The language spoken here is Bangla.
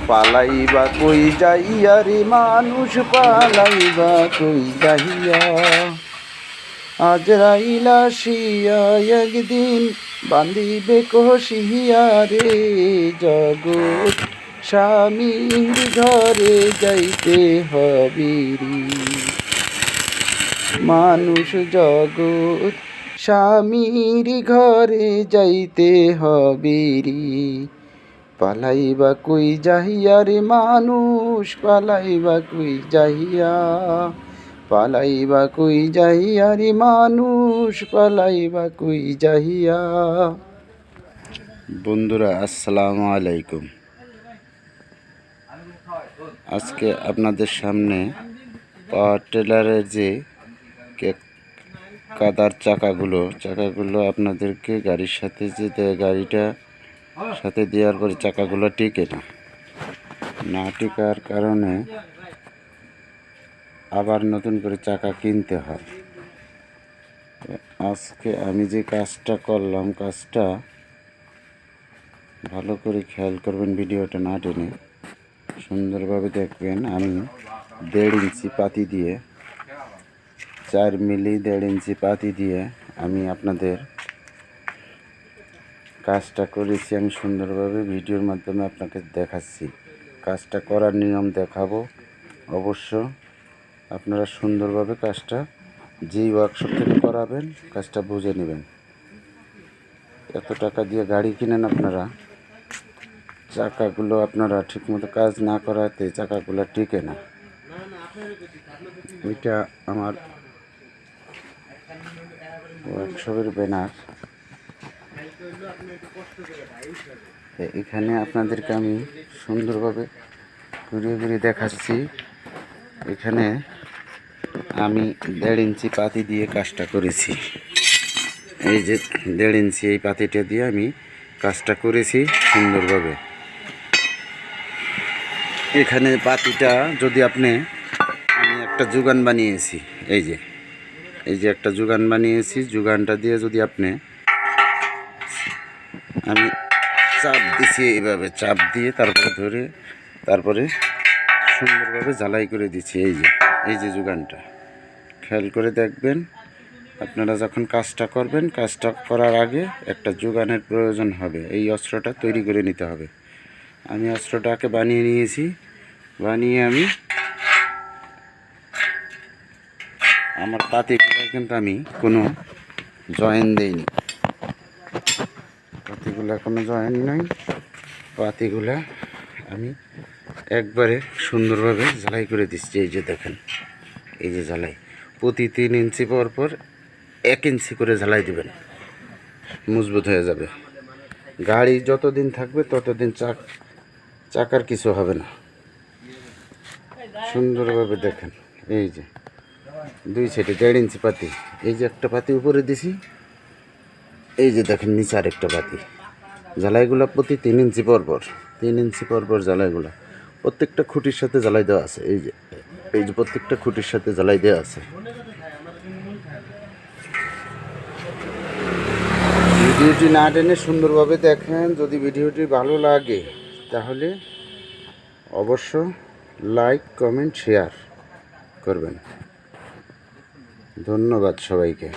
পালাইবা কই যাইয়া রে মানুষ, পালাইবা কই যাইয়া। আজরাইল আসিয়া একদিন বান্ধিবে কষিয়া রে, জগৎ স্বামীর ঘরে যাইতে হবিরি। মানুষ জগৎ স্বামীর ঘরে যাইতে হবিরি। পালাইবা কই যাইয়া রে মানুষ, পালাইবা কই যাইয়া। পালাইবা কই যাইয়া রে মানুষ, পালাইবা কই যাইয়া। বন্ধুরা আসসালামু আলাইকুম। আজকে আপনাদের সামনে পাওয়ার টিলারের যে কাদার চাকাগুলো আপনাদেরকে গাড়ির সাথে যে গাড়িটা সাথে দেওয়ার পরে চাকাগুলো টিকে না টিকার কারণে আবার নতুন করে চাকা কিনতে হয়। আজকে আমি যে কাজটা করলাম, কাজটা ভালো করে খেয়াল করবেন, ভিডিওটা না টেনে সুন্দরভাবে দেখবেন। আমি 1.5 ইঞ্চি পাতি দিয়ে 4 মিলি 1.5 ইঞ্চি পাতি দিয়ে আমি আপনাদের কাজটা করেছি। আমি সুন্দরভাবে ভিডিওর মাধ্যমে আপনাকে দেখাচ্ছি। কাজটা করার নিয়ম দেখাবো। অবশ্য আপনারা সুন্দরভাবে কাজটা যেই ওয়ার্কশপ থেকে করাবেন কাজটা বুঝে নেবেন। এত টাকা দিয়ে গাড়ি কিনেন আপনারা, চাকাগুলো আপনারা ঠিকমতো কাজ না করাতে চাকাগুলো টিকে না। এটা আমার ওয়ার্কশপের ব্যানার। এখানে আপনাদেরকে আমি সুন্দরভাবে ঘুরিয়ে ঘুরিয়ে দেখাচ্ছি। এখানে আমি 1.5 ইঞ্চি পাতি দিয়ে কাজটা করেছি। এই যে 1.5 ইঞ্চি এই পাতিটা দিয়ে আমি কাজটা করেছি সুন্দরভাবে। এখানে পাতিটা যদি আমি একটা যোগান বানিয়েছি, এই যে একটা যোগান বানিয়েছি। যোগানটা দিয়ে যদি আমি চাপ দিছি, এইভাবে চাপ দিয়ে তারপরে ধরে তারপরে সুন্দরভাবে ঝালাই করে দিচ্ছি। এই যে যোগানটা খেয়াল করে দেখবেন। আপনারা যখন কাজটা করবেন, কাজটা করার আগে একটা যোগানের প্রয়োজন হবে। এই অস্ত্রটা তৈরি করে নিতে হবে। আমি অস্ত্রটাকে বানিয়ে নিয়েছি। বানিয়ে আমি আমার পাতিগুলো কিন্তু আমি কোনো জয়েন দেইনি। পাতিগুলো কোনো জয়েন নাই। পাতিগুলা আমি একবারে সুন্দরভাবে ঝালাই করে দিচ্ছি। এই যে দেখেন, এই যে ঝালাই প্রতি 3 ইঞ্চি পর পর 1 ইঞ্চি করে ঝালাই দিবেন, মজবুত হয়ে যাবে। গাড়ি যতদিন থাকবে ততদিন চাকার কিছু হবে না। সুন্দরভাবে দেখেন, এই যে 2 সাইডে 1.5 ইঞ্চি পাতি। এই যে একটা পাতি উপরে দিছি, এই যে দেখেন নিচে আরেকটা পাতি। ঝালাইগুলো প্রতি 3 ইঞ্চি পর পর 3 ইঞ্চি পর পর ঝালাইগুলো প্রত্যেকটা খুঁটির সাথে ঝালাই দেওয়া আছে। এই যে প্রত্যেকটা খুঁটির সাথে ঝালাই দেওয়া আছে। ভিডিওটি না টেনে সুন্দরভাবে দেখেন। যদি ভিডিওটি ভালো লাগে তাহলে অবশ্য লাইক, কমেন্ট, শেয়ার করবেন। ধন্যবাদ সবাইকে।